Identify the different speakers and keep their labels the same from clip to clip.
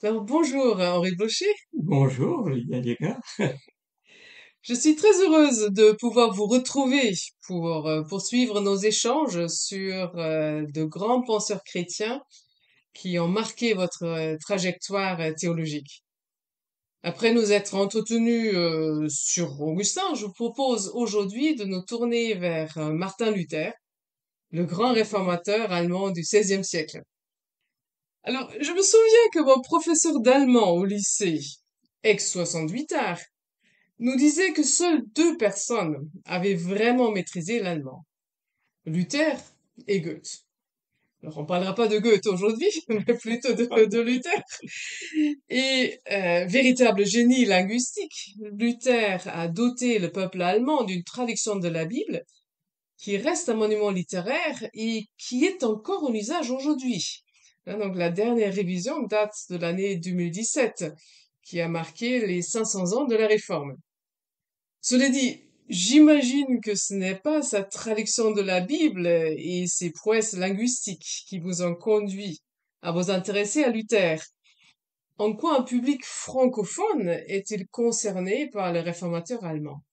Speaker 1: Alors bonjour Henri Blocher,
Speaker 2: Bonjour, Lydia.
Speaker 1: je suis très heureuse de pouvoir vous retrouver pour poursuivre nos échanges sur de grands penseurs chrétiens qui ont marqué votre trajectoire théologique. Après nous être entretenus sur Augustin, je vous propose aujourd'hui de nous tourner vers Martin Luther, le grand réformateur allemand du XVIe siècle. Alors, je me souviens que mon professeur d'allemand au lycée, ex-68 art, nous disait que seules deux personnes avaient vraiment maîtrisé l'allemand, Luther et Goethe. Alors on parlera pas de Goethe aujourd'hui, mais plutôt de Luther. Et véritable génie linguistique, Luther a doté le peuple allemand d'une traduction de la Bible qui reste un monument littéraire et qui est encore en usage aujourd'hui. Donc la dernière révision date de l'année 2017, qui a marqué les 500 ans de la Réforme. Cela dit, j'imagine que ce n'est pas sa traduction de la Bible et ses prouesses linguistiques qui vous ont conduit à vous intéresser à Luther. En quoi un public francophone est-il concerné par les réformateurs allemands?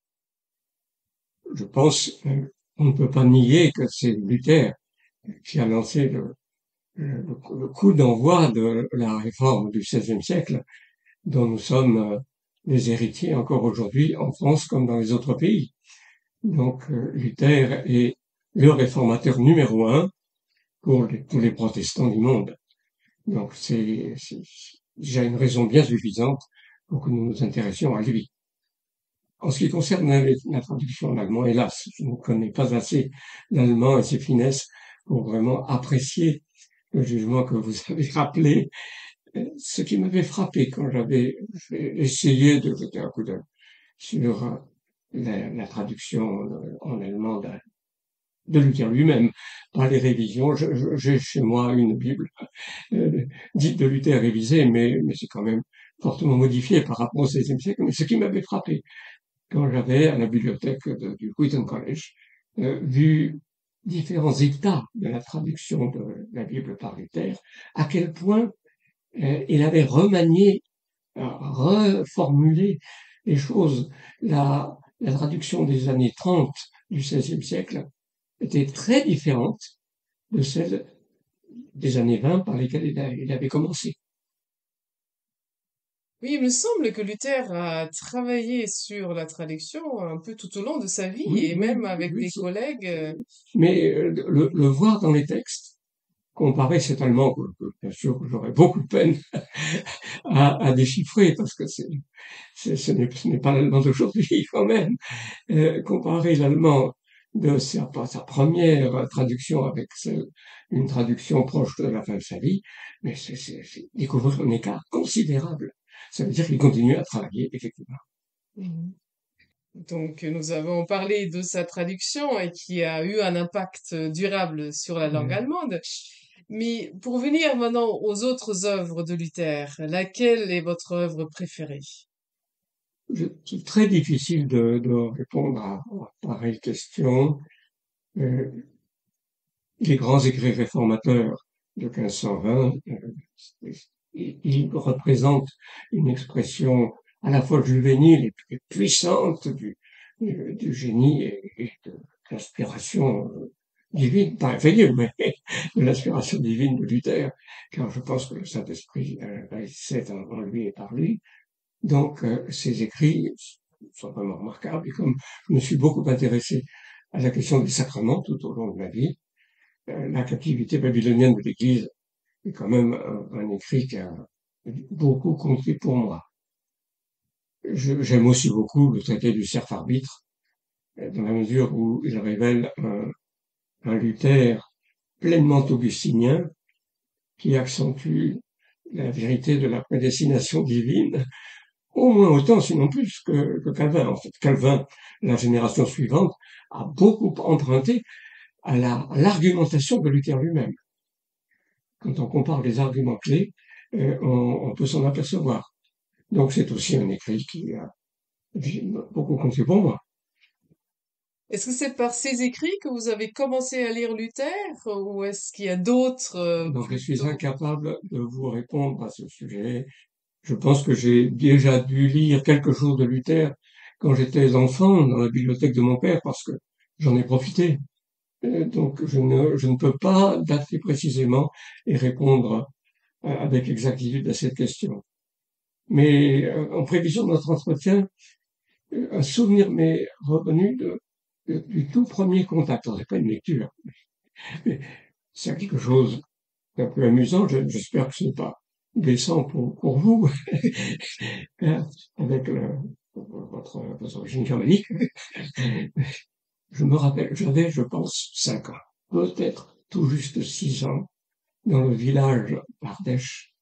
Speaker 2: Je pense qu'on ne peut pas nier que c'est Luther qui a lancé le coup d'envoi de la réforme du XVIe siècle, dont nous sommes les héritiers encore aujourd'hui en France comme dans les autres pays. Donc Luther est le réformateur numéro un pour tous les protestants du monde. Donc c'est déjà une raison bien suffisante pour que nous nous intéressions à lui. En ce qui concerne la traduction en allemand, hélas, je ne connais pas assez l'allemand et ses finesses pour vraiment apprécier le jugement que vous avez rappelé. Ce qui m'avait frappé quand j'avais essayé de jeter un coup d'œil sur la traduction en allemand de Luther lui-même, par les révisions. J'ai chez moi une Bible dite de Luther révisée, mais c'est quand même fortement modifié par rapport au XVIe siècle. Mais ce qui m'avait frappé, quand j'avais à la bibliothèque du Wheaton College vu différents états de la traduction de la Bible par Luther, à quel point il avait remanié, reformulé les choses. La traduction des années 30 du XVIe siècle était très différente de celle des années 20 par lesquelles il avait commencé.
Speaker 1: Oui, il me semble que Luther a travaillé sur la traduction un peu tout au long de sa vie
Speaker 2: Oui,
Speaker 1: et
Speaker 2: oui,
Speaker 1: même
Speaker 2: oui,
Speaker 1: avec
Speaker 2: oui.
Speaker 1: des collègues.
Speaker 2: Mais le voir dans les textes, comparer cet allemand que bien sûr que j'aurais beaucoup de peine à déchiffrer parce que ce n'est pas l'allemand d'aujourd'hui quand même. Comparer l'allemand de sa première traduction avec une traduction proche de la fin de sa vie, mais c'est découvrir un écart considérable. Ça veut dire qu'il continue à travailler, effectivement.
Speaker 1: Mhm. Donc, nous avons parlé de sa traduction et qui a eu un impact durable sur la langue
Speaker 2: Euh,
Speaker 1: allemande. Mais pour venir maintenant aux autres œuvres de Luther, laquelle est votre œuvre préférée?
Speaker 2: c'est très difficile de répondre à pareille question. Euh, les grands écrits réformateurs de 1520, ils représentent une expression à la fois juvénile et puissante du génie et de l'inspiration divine, pas inférieure, mais de l'inspiration divine de Luther, car je pense que le Saint-Esprit agissait en lui et par lui. Donc, ces écrits sont vraiment remarquables. Et comme je me suis beaucoup intéressé à la question des sacrements tout au long de ma vie, la captivité babylonienne de l'Église est quand même un écrit qui a beaucoup compté pour moi. J'aime aussi beaucoup le traité du cerf arbitre, dans la mesure où il révèle un Luther pleinement augustinien qui accentue la vérité de la prédestination divine, au moins autant, sinon plus, que Calvin. En fait, Calvin, la génération suivante, a beaucoup emprunté à l'argumentation de Luther lui-même. Quand on compare les arguments clés, on peut s'en apercevoir. Donc c'est aussi un écrit qui a beaucoup compté pour moi.
Speaker 1: Est-ce que c'est par ses écrits que vous avez commencé à lire Luther ou est-ce qu'il y a d'autres
Speaker 2: Donc, je suis
Speaker 1: plutôt?
Speaker 2: incapable de vous répondre à ce sujet. Je pense que j'ai déjà dû lire quelque chose de Luther quand j'étais enfant dans la bibliothèque de mon père parce que j'en ai profité. Donc, je ne peux pas dater précisément et répondre avec exactitude à cette question. Mais en prévision de notre entretien, un souvenir m'est revenu du tout premier contact. Alors, c'est pas une lecture, mais c'est quelque chose d'un peu amusant. J'espère que ce n'est pas blessant pour vous, avec votre origine germanique. Je me rappelle, j'avais, je pense, 5 ans, peut-être tout juste 6 ans, dans le village d'Ardèche,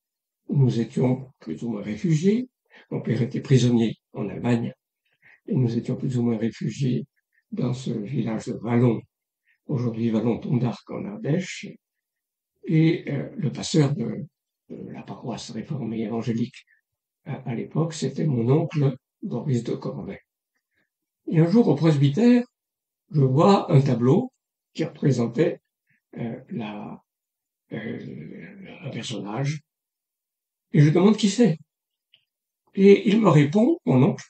Speaker 2: où nous étions plus ou moins réfugiés. Mon père était prisonnier en Allemagne, et nous étions plus ou moins réfugiés dans ce village de Vallon, aujourd'hui Vallon-Pont d'Arc en Ardèche, et le pasteur de la paroisse réformée évangélique à l'époque, c'était mon oncle Boris de Cornay. Et un jour au presbytère, je vois un tableau qui représentait la, un personnage, et je demande qui c'est. Et il me répond, mon oncle,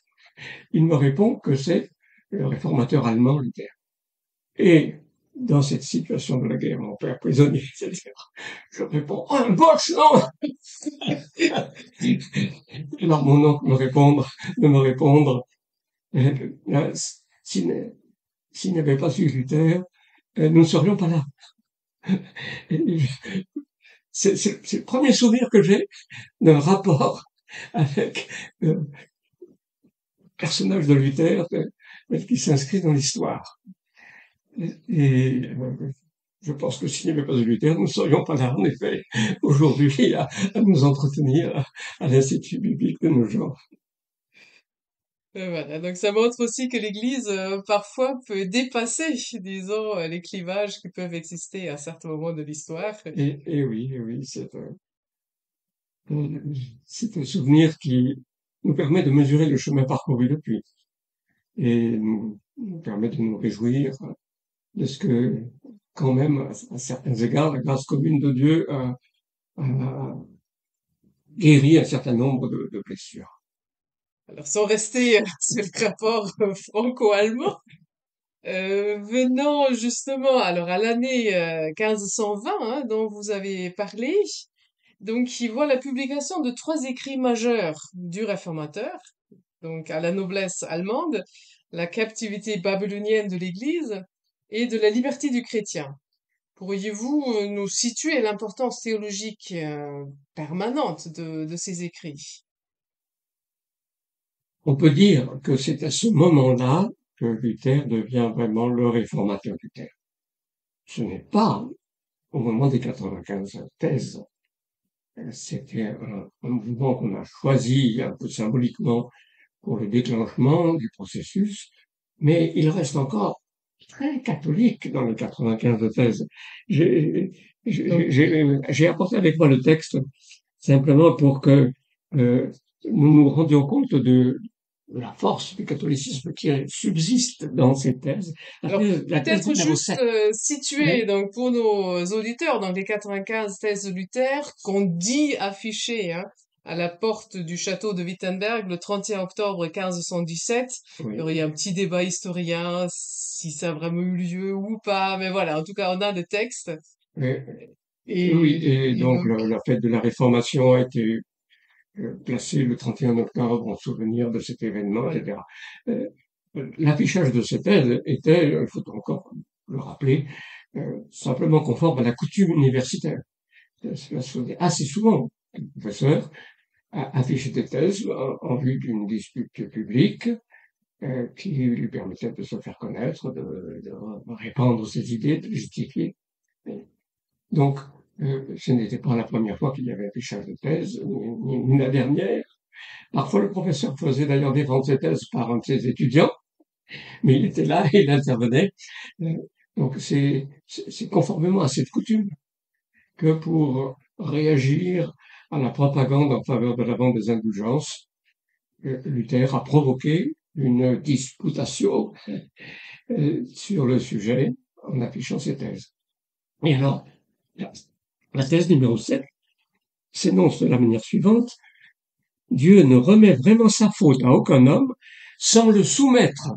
Speaker 2: il me répond que c'est le réformateur allemand Luther. Et dans cette situation de la guerre, mon père prisonnier, etc., je réponds, oh, un Bosch, non! Alors mon oncle de me répondre, euh, s'il s'il n'avait pas eu Luther, nous ne serions pas là. C'est le premier souvenir que j'ai d'un rapport avec le personnage de Luther qui s'inscrit dans l'histoire. Et je pense que s'il n'y avait pas eu Luther, nous ne serions pas là, en effet, aujourd'hui, à nous entretenir à l'Institut biblique de nos jours.
Speaker 1: Voilà, donc ça montre aussi que l'Église parfois peut dépasser, disons, les clivages qui peuvent exister à certains moments de l'histoire.
Speaker 2: Et oui, c'est un souvenir qui nous permet de mesurer le chemin parcouru depuis et nous permet de nous réjouir de ce que, quand même, à certains égards, la grâce commune de Dieu a guéri un certain nombre de blessures.
Speaker 1: Alors, sans rester sur le rapport franco-allemand, venant justement alors à l'année 1520 hein, dont vous avez parlé, donc qui voit la publication de trois écrits majeurs du réformateur, donc à la noblesse allemande, la captivité babylonienne de l'Église et de la liberté du chrétien. Pourriez-vous nous situer l'importance théologique permanente de ces écrits?
Speaker 2: On peut dire que c'est à ce moment-là que Luther devient vraiment le réformateur Luther. Ce n'est pas au moment des 95 thèses. C'était un mouvement qu'on a choisi un peu symboliquement pour le déclenchement du processus, mais il reste encore très catholique dans les 95 de thèse. J'ai j'ai apporté avec moi le texte simplement pour que nous nous rendions compte de la force du catholicisme qui subsiste dans ces thèses.
Speaker 1: Alors,
Speaker 2: La thèse
Speaker 1: peut-être
Speaker 2: numéro
Speaker 1: juste
Speaker 2: 7.
Speaker 1: situer
Speaker 2: Oui,
Speaker 1: donc pour nos auditeurs donc les 95 thèses de Luther qu'on dit affichées hein, à la porte du château de Wittenberg le 31 octobre 1517. Il y
Speaker 2: oui.
Speaker 1: aurait un petit débat historien si ça a vraiment eu lieu ou pas, mais voilà, en tout cas on a le texte
Speaker 2: Oui, oui,
Speaker 1: et,
Speaker 2: et
Speaker 1: et
Speaker 2: donc
Speaker 1: donc
Speaker 2: la fête de la Réformation a été placée le 31 octobre en souvenir de cet événement,
Speaker 1: voilà.
Speaker 2: etc. Euh, L'affichage de ces thèses était, il faut encore le rappeler, simplement conforme à la coutume universitaire. Cela se faisait assez souvent. Le professeur affichait des thèses en vue d'une dispute publique qui lui permettait de se faire connaître, de répandre ses idées, de les justifier. Donc, ce n'était pas la première fois qu'il y avait affichage de thèse, ni la dernière. Parfois, le professeur faisait d'ailleurs défendre ses thèses par un de ses étudiants, mais il était là et il intervenait. Euh, donc, c'est conformément à cette coutume que pour réagir à la propagande en faveur de la vente des indulgences, Luther a provoqué une disputation sur le sujet en affichant ses thèses. Et alors, la thèse numéro 7 s'énonce de la manière suivante: Dieu ne remet vraiment sa faute à aucun homme sans le soumettre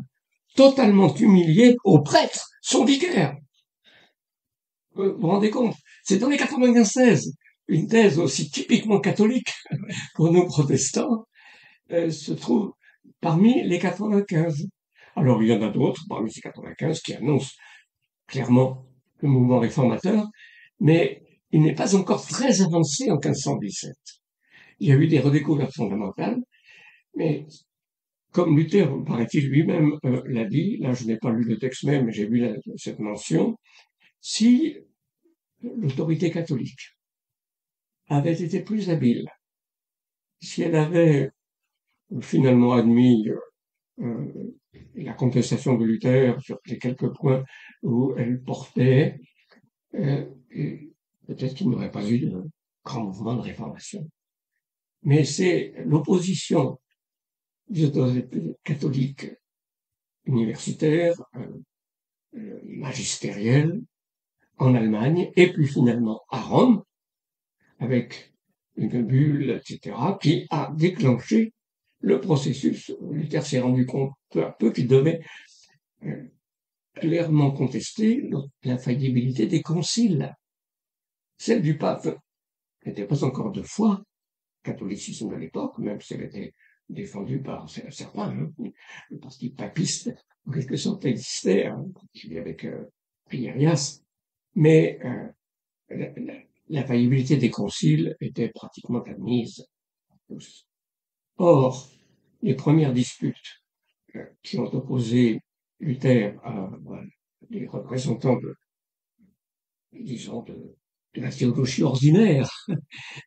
Speaker 2: totalement humilié au prêtre, son vicaire. Vous vous rendez compte? C'est dans les 95 une thèse aussi typiquement catholique pour nous protestants se trouve parmi les 95. Alors il y en a d'autres parmi ces 95 qui annoncent clairement le mouvement réformateur, mais il n'est pas encore très avancé en 1517. Il y a eu des redécouvertes fondamentales, mais comme Luther, paraît-il lui-même, l'a dit, là je n'ai pas lu le texte même, mais j'ai vu cette mention, si l'autorité catholique avait été plus habile, si elle avait finalement admis la contestation de Luther sur les quelques points où elle portait, et peut-être qu'il n'y aurait pas eu de grand mouvement de réformation. Mais c'est l'opposition des autorités catholiques universitaires, magistérielles, en Allemagne, et puis finalement à Rome, avec une bulle, etc., qui a déclenché le processus. Luther s'est rendu compte peu à peu qu'il devait clairement contester l'infaillibilité des conciles. Celle du pape n'était pas encore de foi, catholicisme de l'époque, même si elle était défendue par certains, le parti papiste, en quelque sorte, existait, en particulier avec Priérias, mais la faillibilité des conciles était pratiquement admise par tous. Or, les premières disputes qui ont opposé Luther à des représentants disons, de la théologie ordinaire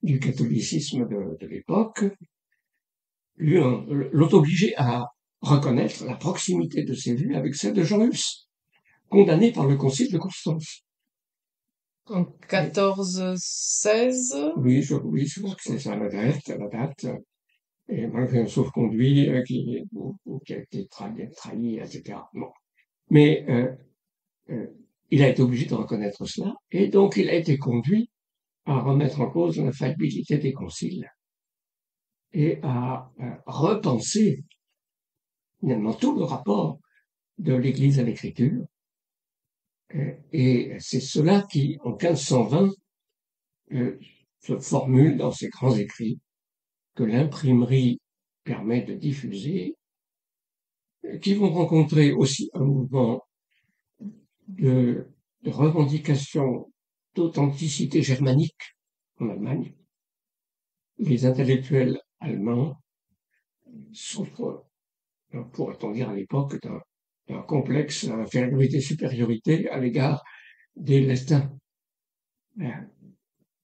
Speaker 2: du catholicisme de l'époque, l'ont obligé à reconnaître la proximité de ses vues avec celle de Jean Hus, condamné par le concile de Constance.
Speaker 1: En 1416?
Speaker 2: Oui, je crois que c'est ça la date. Et malgré un sauf-conduit qui a été trahi, etc. Bon. Mais il a été obligé de reconnaître cela, et donc il a été conduit à remettre en cause l'infaillibilité des conciles et à repenser finalement tout le rapport de l'Église à l'Écriture. Et c'est cela qui, en 1520, se formule dans ces grands écrits que l'imprimerie permet de diffuser, qui vont rencontrer aussi un mouvement de revendication d'authenticité germanique en Allemagne. Les intellectuels allemands souffrent, pourrait-on dire à l'époque, d'un complexe d'infériorité-supériorité à l'égard des latins,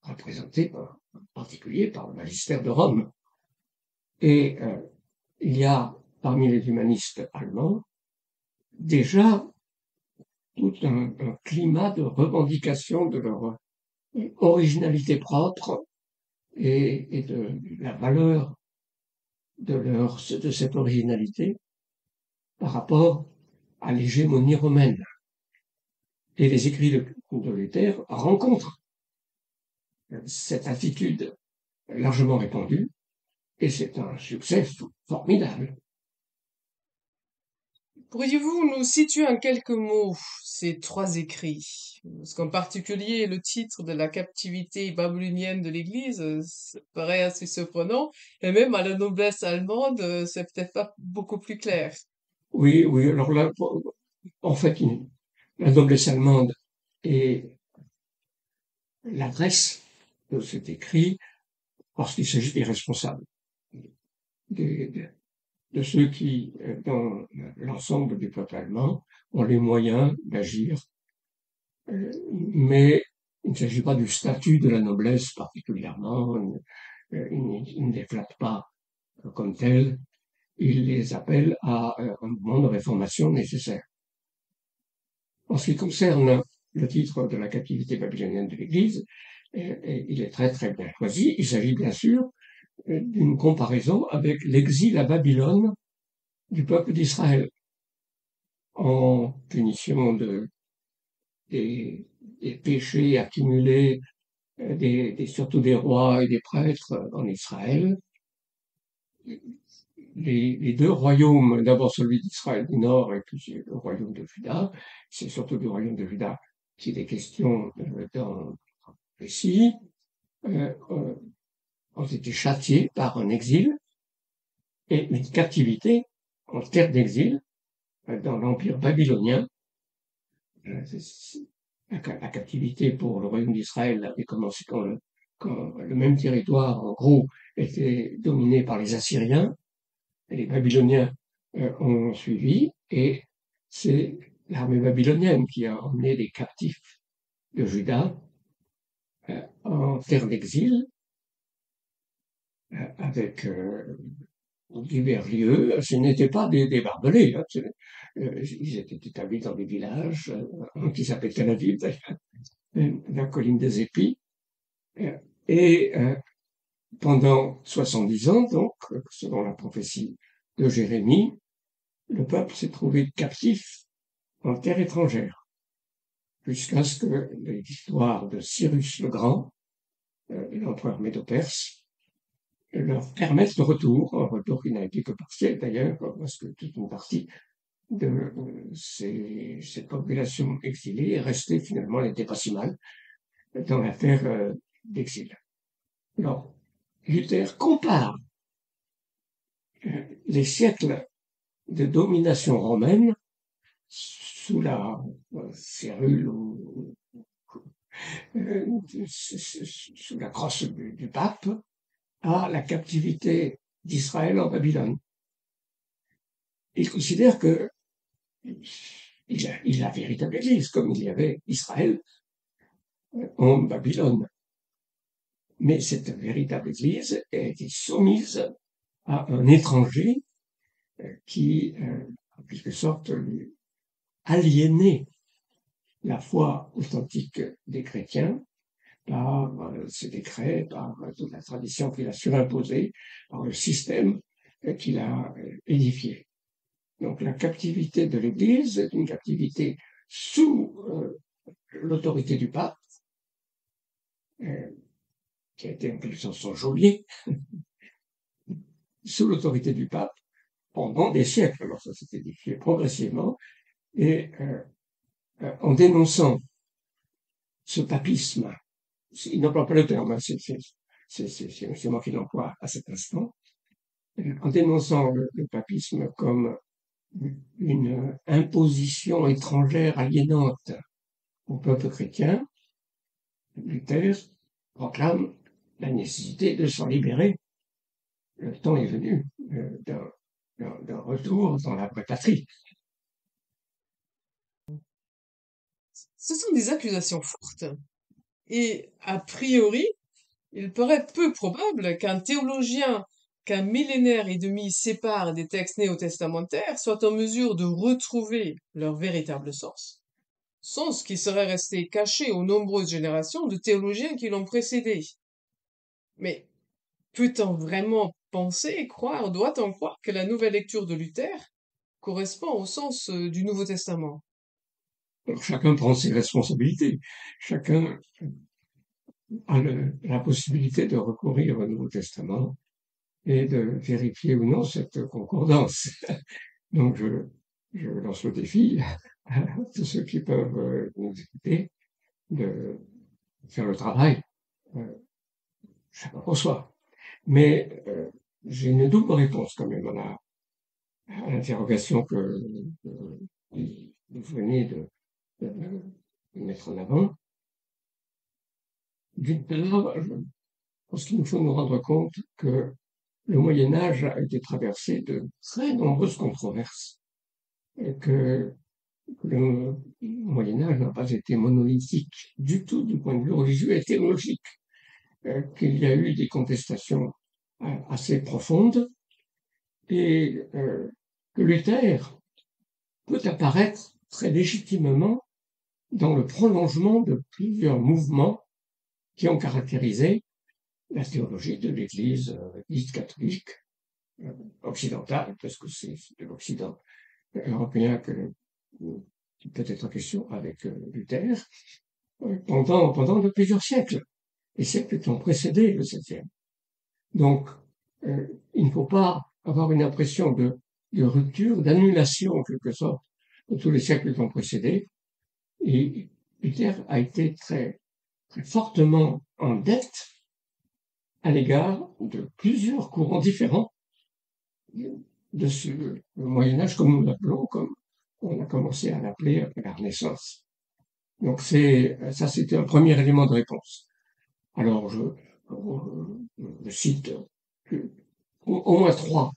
Speaker 2: représentés en particulier par le magistère de Rome. Et il y a parmi les humanistes allemands déjà tout un climat de revendication de leur originalité propre et de la valeur de cette originalité par rapport à l'hégémonie romaine. Et les écrits de Luther rencontrent cette attitude largement répandue, et c'est un succès formidable.
Speaker 1: Pourriez-vous nous situer en quelques mots ces trois écrits? Parce qu'en particulier, le titre de la captivité babylonienne de l'Église, ça paraît assez surprenant, et même à la noblesse allemande, c'est peut-être pas beaucoup plus clair.
Speaker 2: Oui, oui, alors là, en fait, la noblesse allemande est l'adresse de cet écrit parce qu'il s'agit des responsables, de ceux qui, dans l'ensemble du peuple allemand, ont les moyens d'agir, mais il ne s'agit pas du statut de la noblesse particulièrement, il ne les flatte pas comme tel, il les appelle à un mouvement de réformation nécessaire. En ce qui concerne le titre de la captivité babylonienne de l'Église, il est très très bien choisi. Il s'agit bien sûr d'une comparaison avec l'exil à Babylone du peuple d'Israël en punition des, des péchés accumulés surtout des rois et des prêtres en Israël. Les deux royaumes, d'abord celui d'Israël du Nord et puis le royaume de Juda, c'est surtout du royaume de Juda qu'il est question dans le récit, ont été châtiés par un exil et une captivité en terre d'exil dans l'empire babylonien. La captivité pour le royaume d'Israël avait commencé quand le même territoire, en gros, était dominé par les Assyriens, et les Babyloniens ont suivi, et c'est l'armée babylonienne qui a emmené les captifs de Juda en terre d'exil, avec divers lieux. Ce n'étaient pas des barbelés, hein, ils étaient établis dans des villages, qui s'appellent Tel Aviv d'ailleurs, la colline des épis, et pendant 70 ans, donc, selon la prophétie de Jérémie, le peuple s'est trouvé captif en terre étrangère, jusqu'à ce que l'histoire de Cyrus le Grand, l'empereur médo-perse, leur permette le retour, un retour qui n'a été que partiel d'ailleurs, parce que toute une partie de cette population exilée est restée finalement, elle n'était pas si mal dans l'affaire d'exil. Alors, Luther compare les siècles de domination romaine sous la férule ou sous la crosse du pape à la captivité d'Israël en Babylone. Il considère que il y a la véritable Église, comme il y avait Israël en Babylone. Mais cette véritable Église a été soumise à un étranger qui, en quelque sorte, aliénait la foi authentique des chrétiens par ses décrets, par toute la tradition qu'il a surimposée, par le système qu'il a édifié. Donc la captivité de l'Église est une captivité sous l'autorité du pape, qui a été en quelque sorte son geôlier, sous l'autorité du pape pendant des siècles. Alors ça s'est édifié progressivement, et en dénonçant ce papisme, il n'emploie pas le terme, c'est moi qui l'emploie à cet instant, en dénonçant le papisme comme une imposition étrangère aliénante au peuple chrétien, Luther proclame la nécessité de s'en libérer. Le temps est venu d'un retour dans la vraie patrie.
Speaker 1: Ce sont des accusations fortes. Et a priori, il paraît peu probable qu'un théologien qu'un millénaire et demi sépare des textes néo-testamentaires soit en mesure de retrouver leur véritable sens qui serait resté caché aux nombreuses générations de théologiens qui l'ont précédé. Mais peut-on vraiment penser, croire, doit-on croire que la nouvelle lecture de Luther correspond au sens du Nouveau Testament?
Speaker 2: Alors, chacun prend ses responsabilités. Chacun a la possibilité de recourir au Nouveau Testament et de vérifier ou non cette concordance. Donc, je lance le défi à tous ceux qui peuvent nous écouter de faire le travail, chacun pour soi. Mais j'ai une double réponse quand même à l'interrogation que vous venez de mettre en avant. D'une part, je pense qu'il nous faut nous rendre compte que le Moyen Âge a été traversé de très nombreuses controverses et que le Moyen Âge n'a pas été monolithique du tout du point de vue religieux et théologique, qu'il y a eu des contestations assez profondes et que Luther peut apparaître très légitimement dans le prolongement de plusieurs mouvements qui ont caractérisé la théologie de l'Église catholique occidentale, parce que c'est de l'Occident européen qui peut être question avec Luther, pendant de plusieurs siècles, les siècles qui ont précédé le septième. Donc, il ne faut pas avoir une impression de rupture, d'annulation en quelque sorte de tous les siècles qui ont précédé. Et Luther a été très, très fortement en dette à l'égard de plusieurs courants différents de ce Moyen Âge, comme nous l'appelons, comme on a commencé à l'appeler après la Renaissance. Donc ça, c'était un premier élément de réponse. Alors je cite au moins trois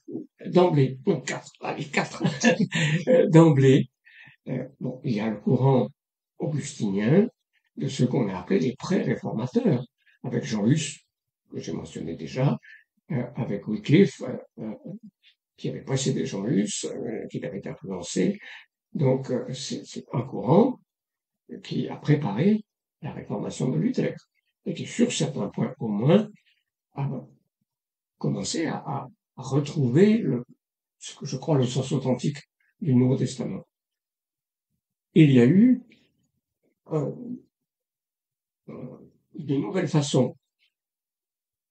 Speaker 2: d'emblée, non quatre, allez quatre d'emblée. Bon, il y a le courant augustinien de ce qu'on a appelé les pré-réformateurs, avec Jean Hus, que j'ai mentionné déjà, avec Wycliffe, qui avait précédé Jean Hus, qui l'avait influencé. Donc c'est un courant qui a préparé la réformation de Luther et qui, sur certains points au moins, a commencé à retrouver ce que je crois le sens authentique du Nouveau Testament. Il y a eu de nouvelles façons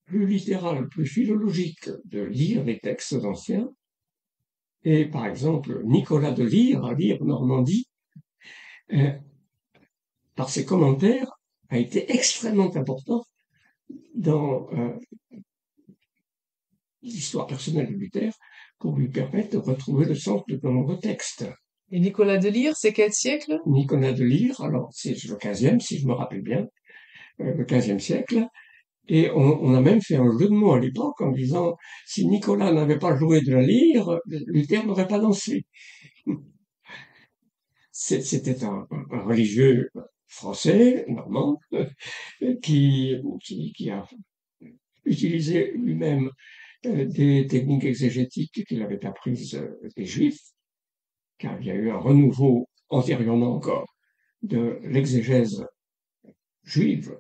Speaker 2: plus littérales, plus philologiques de lire les textes anciens. Et par exemple, Nicolas de Lyre Normandie, par ses commentaires, a été extrêmement important dans l'histoire personnelle de Luther pour lui permettre de retrouver le sens de nombreux textes.
Speaker 1: Et Nicolas de Lyre, c'est quel siècle?
Speaker 2: Nicolas de Lyre, alors c'est le 15e, si je me rappelle bien, le 15e siècle, et on a même fait un jeu de mots à l'époque en disant si Nicolas n'avait pas joué de la lyre, Luther n'aurait pas dansé. C'était un religieux français, normand, qui a utilisé lui-même des techniques exégétiques qu'il avait apprises des Juifs, car il y a eu un renouveau antérieurement encore de l'exégèse juive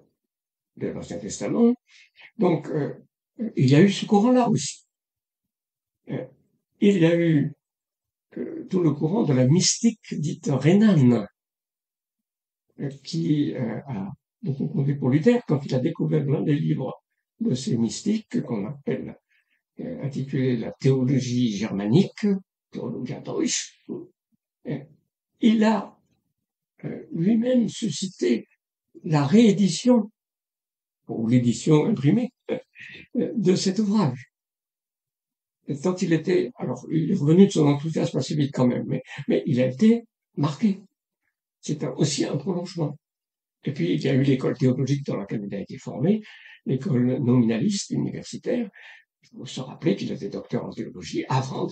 Speaker 2: de l'Ancien Testament. Donc, il y a eu ce courant-là aussi. Il y a eu tout le courant de la mystique dite rhénane, qui a beaucoup compté pour Luther quand il a découvert l'un des livres de ces mystiques qu'on appelle intitulé la théologie germanique, Theologia Deutsch. Il a lui-même suscité la réédition ou l'édition imprimée de cet ouvrage. Et tant il était, alors il est revenu de son enthousiasme assez vite quand même, mais il a été marqué. C'est aussi un prolongement. Et puis il y a eu l'école théologique dans laquelle il a été formé, l'école nominaliste universitaire. Il faut se rappeler qu'il était docteur en théologie avant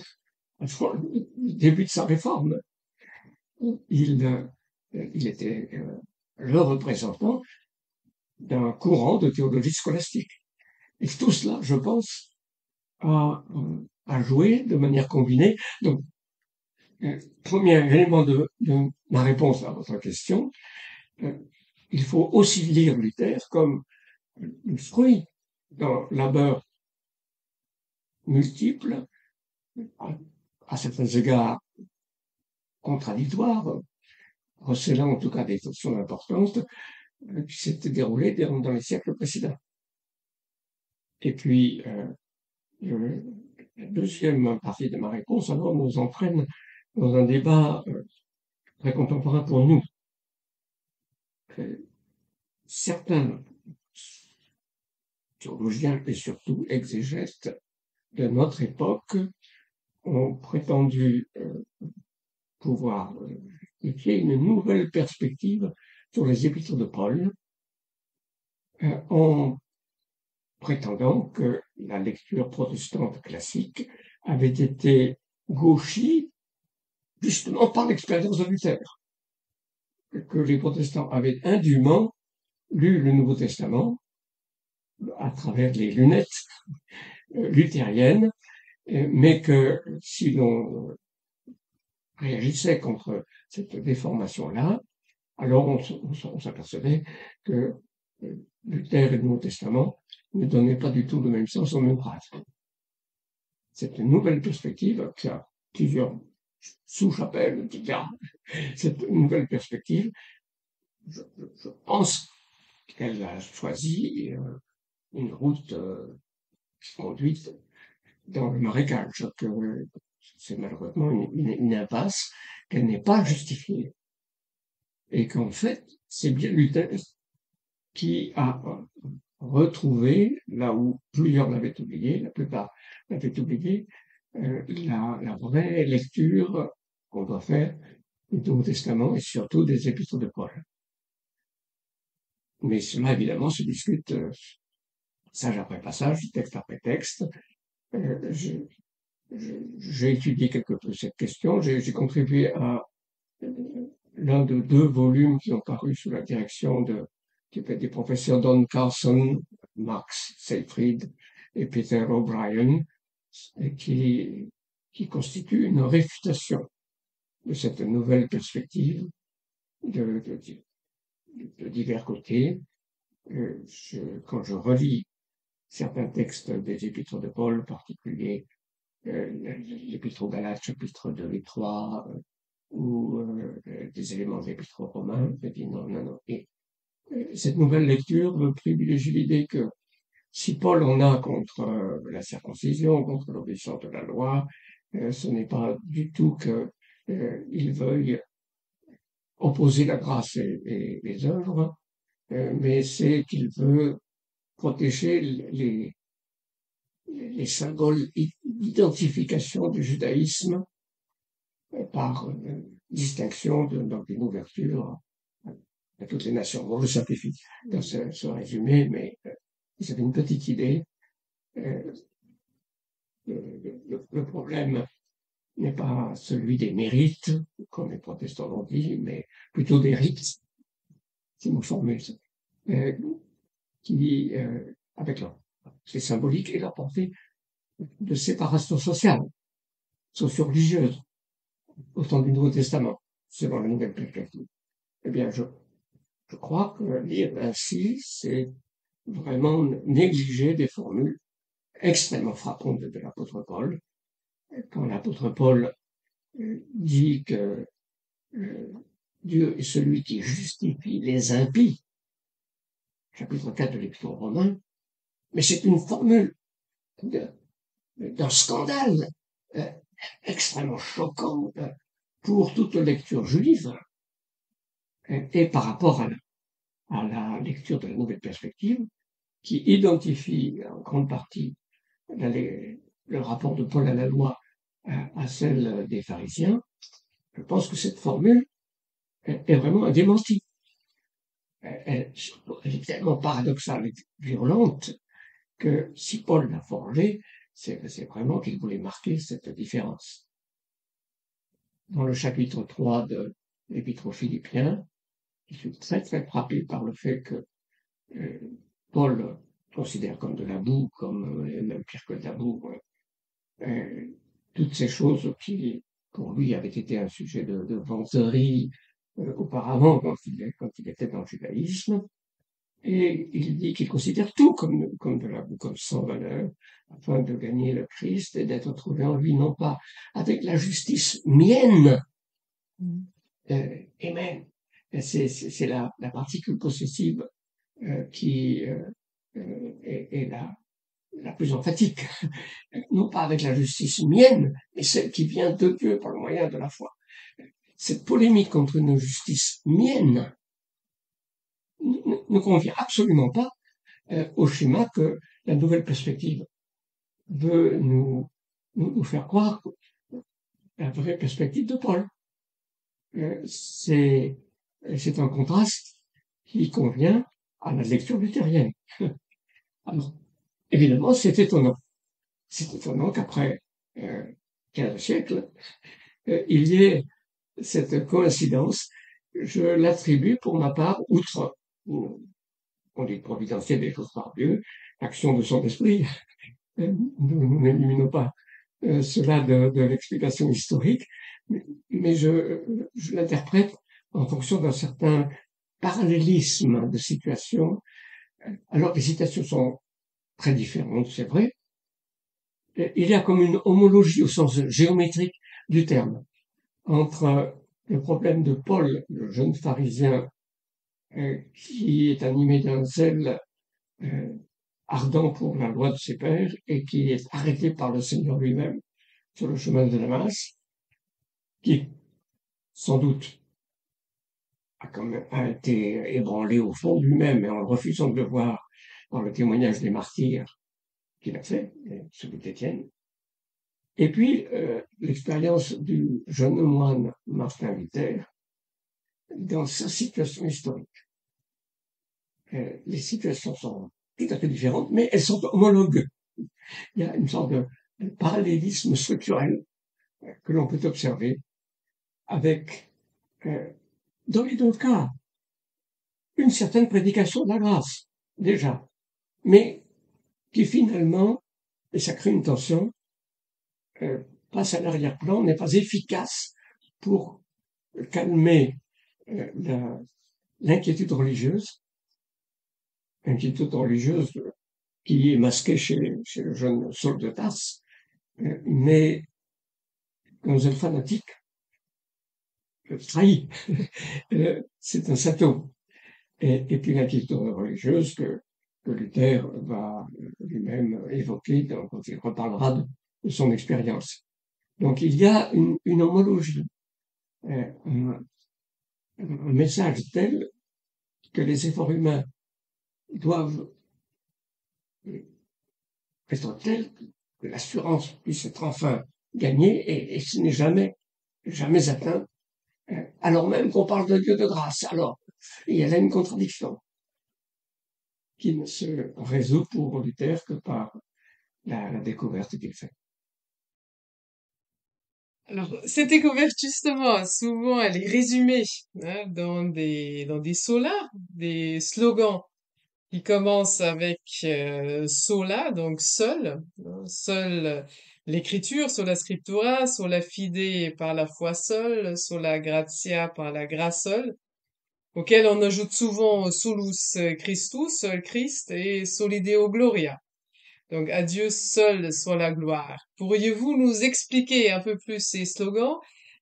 Speaker 2: le début de sa réforme. Il était le représentant d'un courant de théologie scolastique. Et tout cela, je pense, a joué de manière combinée. Donc, premier élément de ma réponse à votre question, il faut aussi lire Luther comme le fruit d'un labeur multiple, à certains égards contradictoires, recelant en tout cas des fonctions importantes, qui s'étaient déroulées dans les siècles précédents. Et puis, la deuxième partie de ma réponse, alors, nous entraîne dans un débat très contemporain pour nous. Certains théologiens et surtout exégètes de notre époque ont prétendu pouvoir étudier une nouvelle perspective sur les épîtres de Paul en prétendant que la lecture protestante classique avait été gauchie justement par l'expérience de Luther, que les protestants avaient indûment lu le Nouveau Testament à travers les lunettes luthériennes, mais que si l'on réagissait contre cette déformation-là, alors on s'apercevait que Luther et le Nouveau Testament ne donnaient pas du tout le même sens au même phrase. cette nouvelle perspective qui a plusieurs sous-chapelles, etc. Cette nouvelle perspective, je pense qu'elle a choisi une route conduite dans le marécage, que c'est malheureusement une impasse, qu'elle n'est pas justifiée. Et qu'en fait, c'est bien Luther qui a retrouvé, là où plusieurs l'avaient oublié, la plupart l'avaient oublié, la vraie lecture qu'on doit faire du Nouveau Testament et surtout des épîtres de Paul. Mais cela, évidemment, se discute passage après passage, texte après texte. J'ai étudié quelque peu cette question. J'ai contribué à l'un de deux volumes qui ont paru sous la direction des professeurs Don Carson, Max Seyfried et Peter O'Brien, et qui constituent une réfutation de cette nouvelle perspective de divers côtés. Quand je relis certains textes des épîtres de Paul, en particulier l'épître aux Galates, chapitre 2 et 3, ou des éléments de l'épître aux Romains, je dis non, non, non. Et cette nouvelle lecture me privilégie l'idée que si Paul en a contre la circoncision, contre l'obéissance de la loi, ce n'est pas du tout qu'il veuille opposer la grâce et les œuvres, mais c'est qu'il veut protéger les symboles d'identification du judaïsme par distinction donc une ouverture à toutes les nations. Bon, je simplifie dans ce résumé, mais vous avez une petite idée. Le problème n'est pas celui des mérites, comme les protestants l'ont dit, mais plutôt des rites, c'est mon formule, qui, avec leur c'est symbolique et leur portée de séparation sociale, socio-religieuse, au temps du Nouveau Testament, selon la nouvelle perspective. Eh bien, je crois que lire ainsi, c'est vraiment négliger des formules extrêmement frappantes de l'apôtre Paul. Quand l'apôtre Paul dit que Dieu est celui qui justifie les impies, chapitre 4 de l'Épître aux Romains, mais c'est une formule d'un scandale extrêmement choquant pour toute lecture juive et par rapport à la lecture de la nouvelle perspective qui identifie en grande partie le rapport de Paul à la loi à celle des pharisiens. Je pense que cette formule est vraiment un démenti. Elle est tellement paradoxale et violente que si Paul l'a forgée, c'est vraiment qu'il voulait marquer cette différence. Dans le chapitre 3 de l'Épître aux Philippiens, je suis très très frappé par le fait que Paul considère comme de la boue, comme même pire que de la boue, toutes ces choses qui, pour lui, avaient été un sujet de vanterie auparavant quand il était dans le judaïsme. Et il dit qu'il considère tout comme de la boue, comme sans valeur, afin de gagner le Christ et d'être trouvé en lui, non pas avec la justice mienne, et même, c'est la particule possessive qui est la plus emphatique, non pas avec la justice mienne, mais celle qui vient de Dieu par le moyen de la foi. Cette polémique contre une justice mienne ne convient absolument pas au schéma que la nouvelle perspective veut nous faire croire, la vraie perspective de Paul. C'est un contraste qui convient à la lecture luthérienne. Alors, évidemment, c'est étonnant. C'est étonnant qu'après 15 siècles, il y ait cette coïncidence. Je l'attribue pour ma part, outre, on dit providentiel des choses par Dieu, l'action de son esprit. Nous n'éliminons pas cela de l'explication historique, mais je l'interprète en fonction d'un certain parallélisme de situations. Alors les situations sont très différentes, c'est vrai, il y a comme une homologie au sens géométrique du terme entre le problème de Paul, le jeune pharisien qui est animé d'un zèle euh, ardent pour la loi de ses pères et qui est arrêté par le Seigneur lui-même sur le chemin de Damas, qui sans doute a été ébranlé au fond de lui-même et en refusant de le voir dans le témoignage des martyrs qu'il a fait, celui d'Étienne. Et puis, l'expérience du jeune moine Martin Luther dans sa situation historique. Les situations sont tout à fait différentes, mais elles sont homologues. Il y a une sorte de parallélisme structurel que l'on peut observer avec, dans les deux cas, une certaine prédication de la grâce, déjà, mais qui finalement, et ça crée une tension, passe à l'arrière-plan, n'est pas efficace pour calmer l'inquiétude religieuse, qui est masquée chez le jeune Saul de Tarse, mais dans un fanatique trahi. C'est un symptôme. Et puis l'inquiétude religieuse que Luther va lui-même évoquer quand il reparlera de son expérience. Donc il y a une homologie, un message tel que les efforts humains doivent être tels que l'assurance puisse être enfin gagnée et ce n'est jamais atteint, alors même qu'on parle de Dieu de grâce. Alors, il y a là une contradiction qui ne se résout pour Luther que par la découverte qu'il fait.
Speaker 1: Alors, cette découverte, justement, souvent, elle est résumée dans des solas, des slogans qui commencent avec sola, donc seul, hein, seul l'écriture, sola scriptura, sola fide par la foi seule, sola gratia par la grâce seule, auquel on ajoute souvent solus Christus, seul Christ, et soli Deo gloria. Donc, à Dieu seul soit la gloire. Pourriez-vous nous expliquer un peu plus ces slogans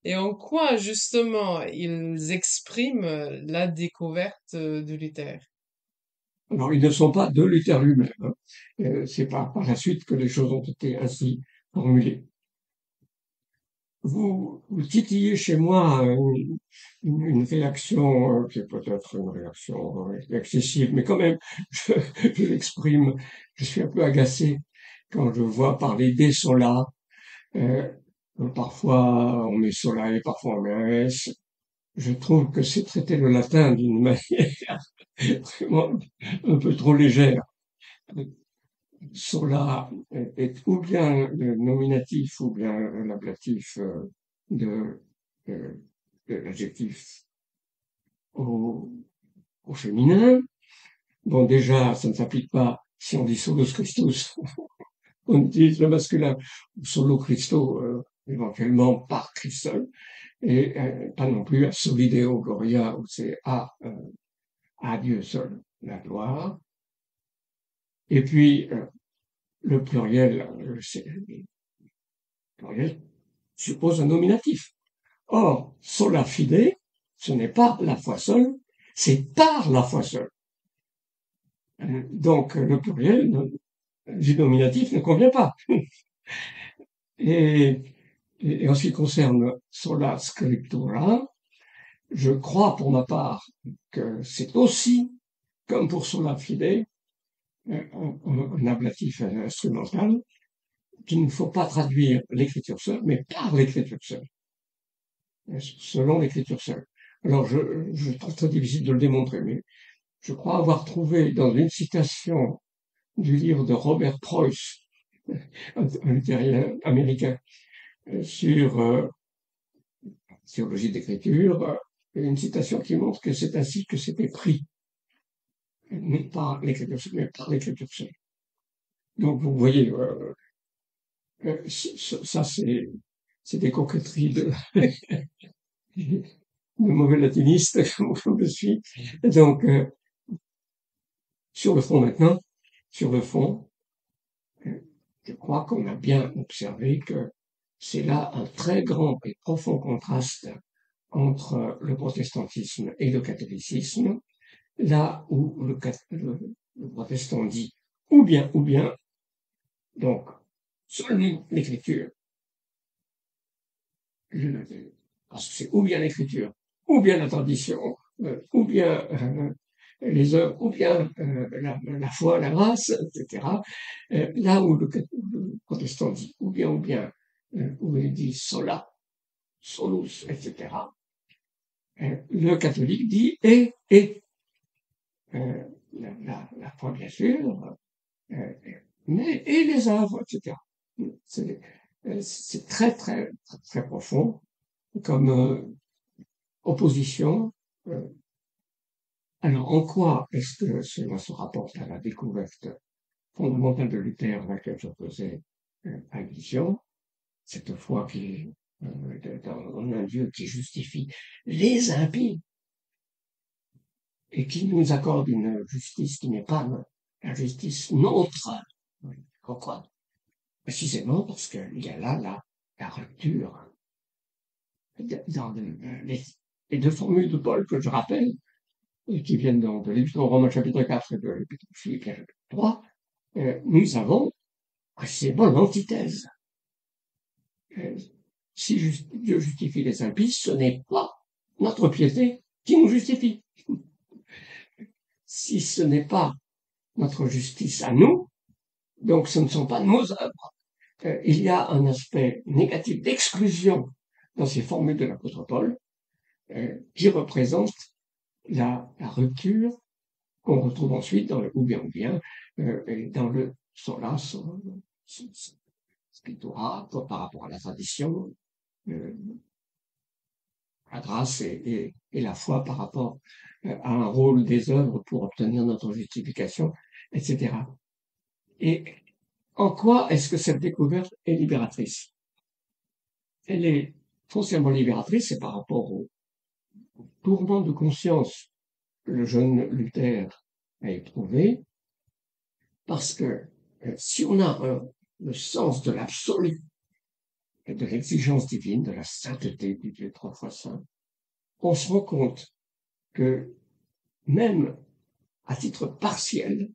Speaker 1: et en quoi, justement, ils expriment la découverte de Luther?
Speaker 2: Alors, ils ne sont pas de Luther lui-même. C'est par la suite que les choses ont été ainsi formulées. Vous titillez chez moi une réaction qui est peut-être une réaction excessive, mais quand même, je l'exprime. Je suis un peu agacé quand je vois parler des solas. Euh, Parfois on met sola et parfois on met un S. Je trouve que c'est traiter le latin d'une manière vraiment un peu trop légère. Sola est ou bien le nominatif ou bien l'ablatif de, euh, de l'adjectif au, au féminin. Bon, déjà, ça ne s'applique pas si on dit solus Christus, on utilise le masculin, ou solo Christo, éventuellement par Christ seul, et pas non plus à soli Deo gloria, où c'est à Dieu seul la gloire. Et puis, le pluriel, le pluriel suppose un nominatif. Or, sola fide, ce n'est pas la foi seule, c'est par la foi seule. Donc, le pluriel du nominatif ne convient pas. Et en ce qui concerne sola scriptura, je crois pour ma part que c'est aussi, comme pour sola fide, un ablatif instrumental, qu'il ne faut pas traduire l'écriture seule, mais par l'écriture seule, selon l'écriture seule. Alors, je trouve très difficile de le démontrer, mais je crois avoir trouvé dans une citation du livre de Robert Preuss, un luthérien américain, sur théologie d'écriture, une citation qui montre que c'est ainsi que c'était pris, non par l'écriture seule, mais par l'écriture seule. Donc, vous voyez, ça c'est des coquetteries de mauvais latiniste comme je suis. Donc, sur le fond maintenant, sur le fond, je crois qu'on a bien observé que c'est là un très grand et profond contraste entre le protestantisme et le catholicisme, là où le protestant dit ou bien, donc seule l'écriture, parce que c'est ou bien l'écriture, ou bien la tradition, ou bien les œuvres, ou bien la foi, la grâce, etc. Là où le protestant dit ou bien, où il dit sola, solus, etc. Le catholique dit et. La foi, bien sûr, euh, mais et les œuvres, etc. C'est très, très, très, très profond comme opposition. Euh, alors, en quoi est-ce que cela se rapporte à la découverte fondamentale de Luther à laquelle je faisais allusion, cette foi qui dans un Dieu qui justifie les impies et qui nous accorde une justice qui n'est pas la justice nôtre. Pourquoi? Précisément parce qu'il y a là la rupture. Dans les deux formules de Paul que je rappelle, qui viennent de l'Épître aux Romains chapitre 4 et de l'Épître aux Philippiens chapitre 3, nous avons précisément l'antithèse. Si Dieu justifie les impies, ce n'est pas notre piété qui nous justifie. Si ce n'est pas notre justice à nous, donc ce ne sont pas nos œuvres. Il y a un aspect négatif d'exclusion dans ces formules de l'apôtre Paul qui représente la rupture qu'on retrouve ensuite dans le ou bien, et dans le sola, scriptura, par rapport à la tradition, la grâce et la foi par rapport à un rôle des œuvres pour obtenir notre justification, etc. Et en quoi est-ce que cette découverte est libératrice? Elle est foncièrement libératrice, c'est par rapport au tourment de conscience que le jeune Luther a éprouvé, parce que si on a le sens de l'absolu et de l'exigence divine, de la sainteté du Dieu trois fois saint, on se rend compte que même à titre partiel,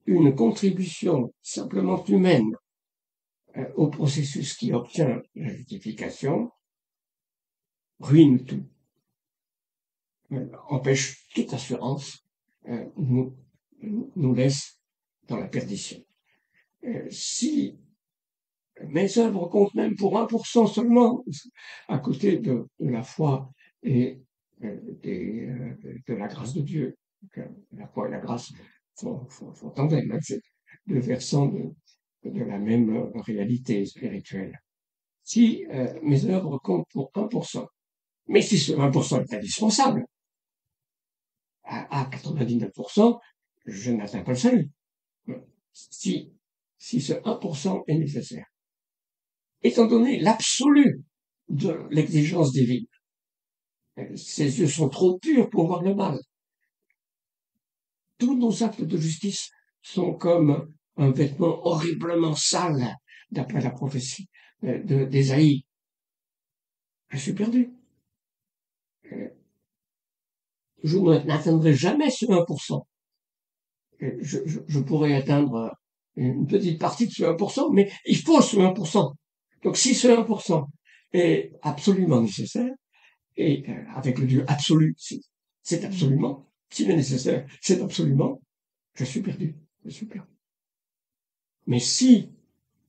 Speaker 2: une contribution simplement humaine au processus qui obtient la justification ruine tout, empêche toute assurance, nous laisse dans la perdition. Si mes œuvres comptent même pour 1% seulement, à côté de la foi et de la grâce de Dieu, la foi et la grâce font tandem, hein, c'est deux versants de la même réalité spirituelle. Si mes œuvres comptent pour 1%, mais si ce 1% est indispensable, à 99%, je n'atteins pas le salut. Si ce 1% est nécessaire. Étant donné l'absolu de l'exigence divine, ses yeux sont trop purs pour voir le mal. Tous nos actes de justice sont comme un vêtement horriblement sale, d'après la prophétie d'Ésaïe. Je suis perdu. Je n'atteindrai jamais ce 1%. Je pourrais atteindre une petite partie de ce 1%, mais il faut ce 1%. Donc si ce 1% est absolument nécessaire, et avec le Dieu absolu, c'est absolument, s'il est nécessaire, c'est absolument, je suis perdu. Mais si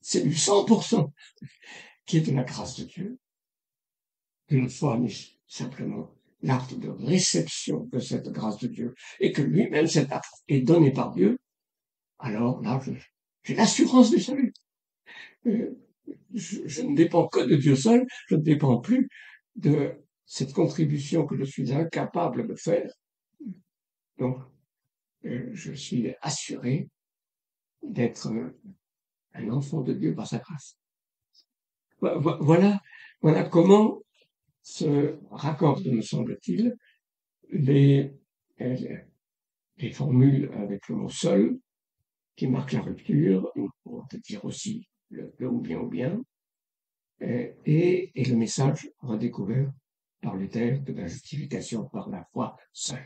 Speaker 2: c'est du 100% qui est de la grâce de Dieu, une fois n'est simplement l'acte de réception de cette grâce de Dieu, et que lui-même cet acte est donné par Dieu, alors là, j'ai l'assurance du salut. Je ne dépends que de Dieu seul, je ne dépends plus de cette contribution que je suis incapable de faire. Donc, je suis assuré d'être un enfant de Dieu par sa grâce. Voilà comment se raccordent, me semble-t-il, les formules avec le mot seul qui marque la rupture, on peut dire aussi le ou bien, et le message redécouvert par Luther de la justification par la foi seule.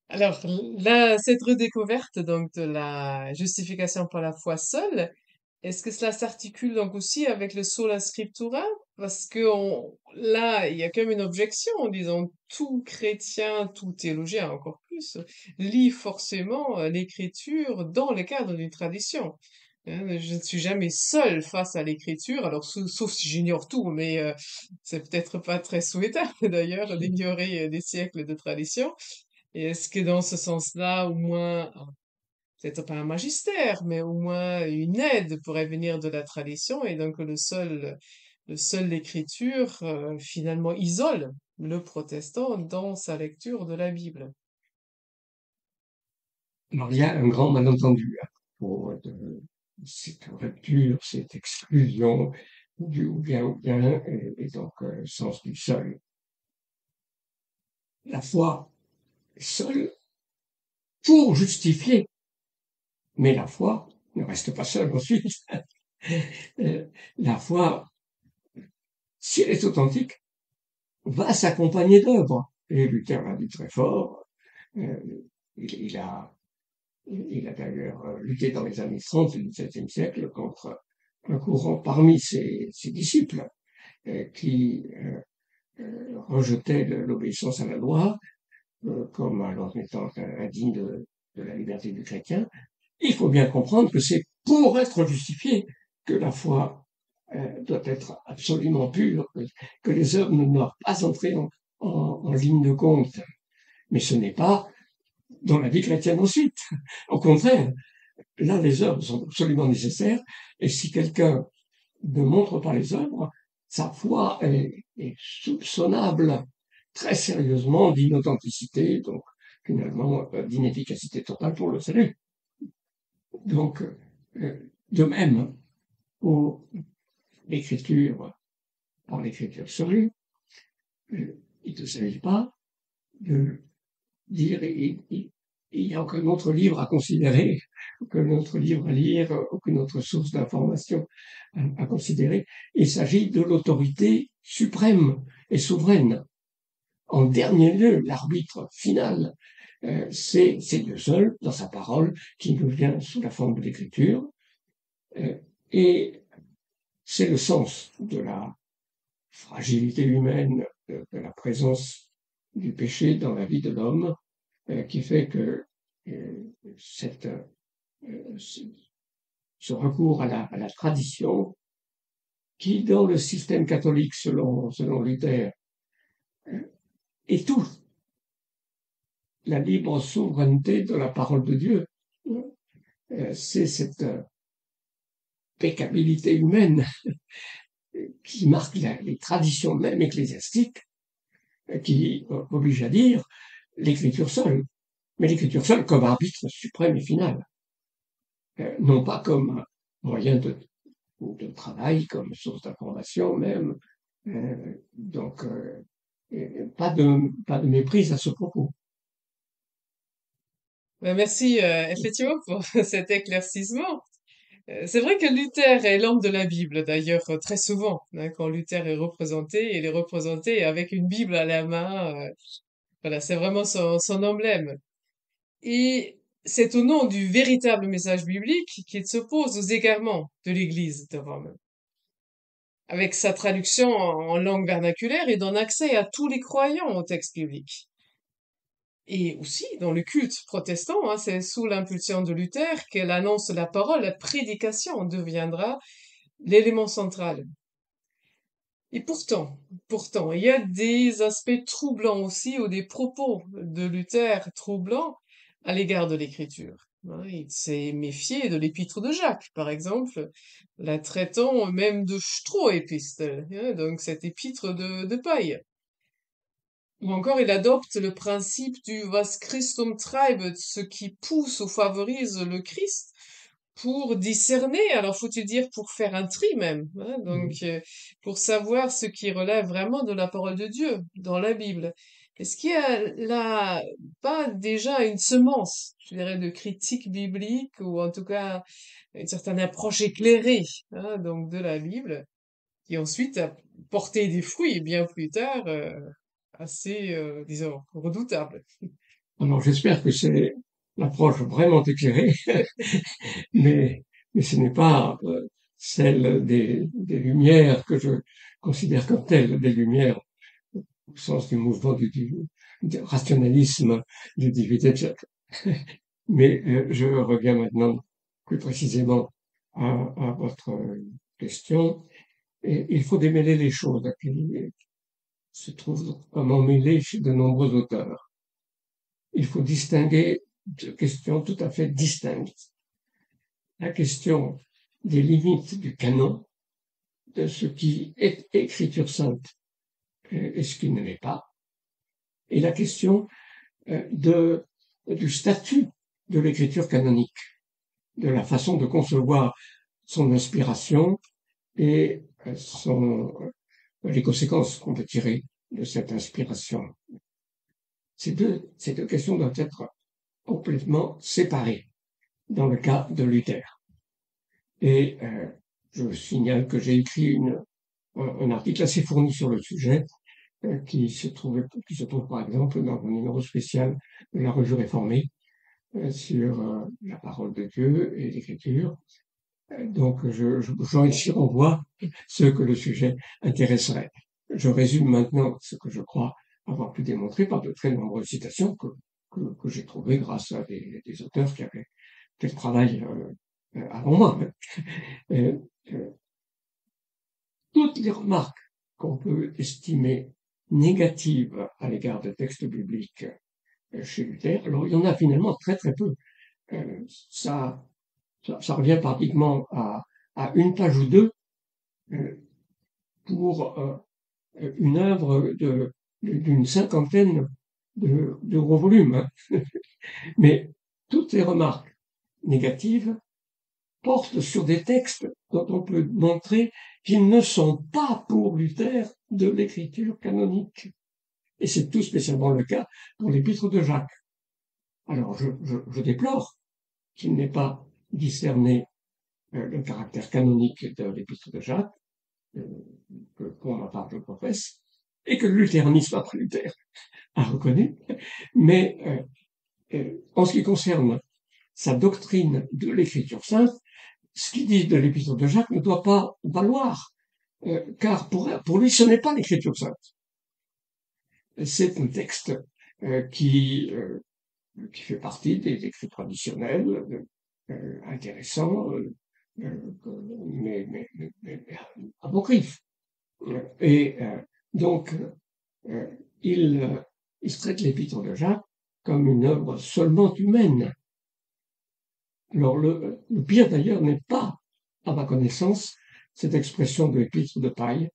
Speaker 1: Alors là, cette redécouverte donc de la justification par la foi seule, est-ce que cela s'articule donc aussi avec le sola scriptura? Parce que là, il y a quand même une objection en disant tout chrétien, tout théologien encore plus, lit forcément l'écriture dans le cadre d'une tradition. Hein, je ne suis jamais seul face à l'écriture, alors sauf si j'ignore tout, mais c'est peut-être pas très souhaitable d'ailleurs d'ignorer des siècles de tradition. Et est-ce que dans ce sens-là, au moins, peut-être pas un magistère, mais au moins une aide pourrait venir de la tradition et donc le seul l'écriture finalement isole le protestant dans sa lecture de la Bible.
Speaker 2: Alors, il y a un grand malentendu à propos de cette rupture, cette exclusion du ou bien, et donc le sens du seul. La foi seule pour justifier, mais la foi ne reste pas seule ensuite. Euh, La foi, si elle est authentique, va s'accompagner d'œuvres. Et Luther l'a dit très fort. Euh, il a d'ailleurs lutté dans les années 30 du XVIIe siècle contre un courant parmi ses disciples qui rejetait l'obéissance à la loi comme alors étant indigne de la liberté du chrétien. Il faut bien comprendre que c'est pour être justifié que la foi doit être absolument pure, que les œuvres ne doivent pas entrer en ligne de compte. Mais ce n'est pas dans la vie chrétienne ensuite. Au contraire, là, les œuvres sont absolument nécessaires, et si quelqu'un ne montre pas les œuvres, sa foi est soupçonnable très sérieusement d'inauthenticité, donc finalement d'inefficacité totale pour le salut. Donc, de même, pour l'écriture, par l'écriture seule, il ne s'agit pas de dire il n'y a aucun autre livre à considérer, aucun autre livre à lire, aucune autre source d'information à considérer. Il s'agit de l'autorité suprême et souveraine. En dernier lieu, l'arbitre final, c'est Dieu seul, dans sa parole, qui nous vient sous la forme de l'écriture, et c'est le sens de la fragilité humaine, de la présence du péché dans la vie de l'homme, qui fait que cette, ce recours à la tradition, qui dans le système catholique, selon Luther, étouffe la libre souveraineté de la parole de Dieu. C'est cette peccabilité humaine qui marque les traditions même ecclésiastiques, qui oblige à dire l'écriture seule, mais l'écriture seule comme arbitre suprême et final, non pas comme moyen de travail, comme source d'information même. Donc, pas de méprise à ce propos.
Speaker 1: Ben, merci effectivement pour cet éclaircissement. C'est vrai que Luther est l'homme de la Bible, d'ailleurs, très souvent, hein, quand Luther est représenté, il est représenté avec une Bible à la main. Voilà, c'est vraiment son emblème. Et c'est au nom du véritable message biblique qu'il s'oppose aux égarements de l'Église de Rome. Avec sa traduction en langue vernaculaire, il donne accès à tous les croyants au texte biblique. Et aussi, dans le culte protestant, hein, c'est sous l'impulsion de Luther qu'elle annonce la parole, la prédication deviendra l'élément central. Et pourtant, il y a des aspects troublants aussi, ou des propos de Luther troublants à l'égard de l'écriture. Hein, il s'est méfié de l'épître de Jacques, par exemple, la traitant même de Stroh-épistle, hein, donc cette épître de paille. Ou encore, il adopte le principe du Was Christum treibet, ce qui pousse ou favorise le Christ, pour discerner, alors faut-il dire pour faire un tri même, hein, donc pour savoir ce qui relève vraiment de la parole de Dieu dans la Bible. Est-ce qu'il y a là pas déjà une semence, je dirais, de critique biblique ou en tout cas une certaine approche éclairée, hein, donc de la Bible, qui ensuite a porté des fruits bien plus tard, assez, disons, redoutables.
Speaker 2: Alors j'espère que c'est l'approche vraiment éclairée, mais, mais ce n'est pas celle des Lumières que je considère comme telles, des Lumières au sens du mouvement du rationalisme du XVIIIe siècle. Mais je reviens maintenant plus précisément à votre question. Et il faut démêler les choses qui se trouvent vraiment mêlées chez de nombreux auteurs. Il faut distinguer deux questions tout à fait distinctes. La question des limites du canon, de ce qui est écriture sainte et ce qui ne l'est pas, et la question du statut de l'écriture canonique, de la façon de concevoir son inspiration et les conséquences qu'on peut tirer de cette inspiration. Ces deux questions doivent être complètement séparées dans le cas de Luther. Et je signale que j'ai écrit un article assez fourni sur le sujet qui se trouve par exemple dans un numéro spécial de la Revue Réformée sur la parole de Dieu et l'écriture. Donc, j'y renvoie ceux que le sujet intéresserait. Je résume maintenant ce que je crois avoir pu démontrer par de très nombreuses citations que j'ai trouvées grâce à des auteurs qui avaient fait le travail avant moi. Euh, euh, toutes les remarques qu'on peut estimer négatives à l'égard des textes bibliques chez Luther, alors il y en a finalement très très peu. Euh, ça, ça revient pratiquement à une page ou deux pour une œuvre d'une cinquantaine de gros volumes. Hein. Mais toutes les remarques négatives portent sur des textes dont on peut montrer qu'ils ne sont pas pour Luther de l'écriture canonique. Et c'est tout spécialement le cas pour l'épître de Jacques. Alors je déplore qu'il n'ait pas discerné le caractère canonique de l'épître de Jacques, que pour ma part je professe, et que le luthéranisme après Luther a reconnu. Mais en ce qui concerne sa doctrine de l'écriture sainte, ce qu'il dit de l'épître de Jacques ne doit pas valoir, car pour lui ce n'est pas l'écriture sainte. C'est un texte qui fait partie des écrits traditionnels, intéressants, mais apocryphes. Et donc, euh, il, il traite l'épître de Jacques comme une œuvre seulement humaine. Alors, le pire d'ailleurs n'est pas, à ma connaissance, cette expression de l'épître de paille,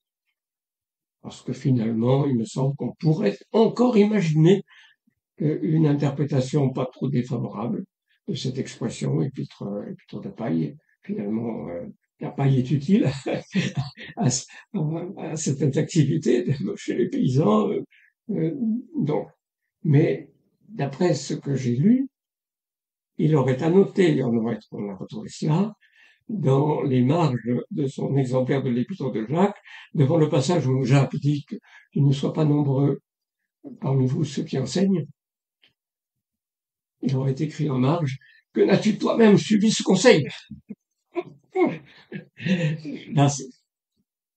Speaker 2: parce que finalement, il me semble qu'on pourrait encore imaginer une interprétation pas trop défavorable de cette expression épître de paille. Finalement, la paille est utile à, à cette activité chez les paysans. Donc, mais d'après ce que j'ai lu, il aurait annoté, on a retrouvé cela, dans les marges de son exemplaire de l'épître de Jacques, devant le passage où Jacques dit qu'il ne soit pas nombreux parmi vous ceux qui enseignent, il aurait écrit en marge que n'as-tu toi-même suivi ce conseil? Là, c'est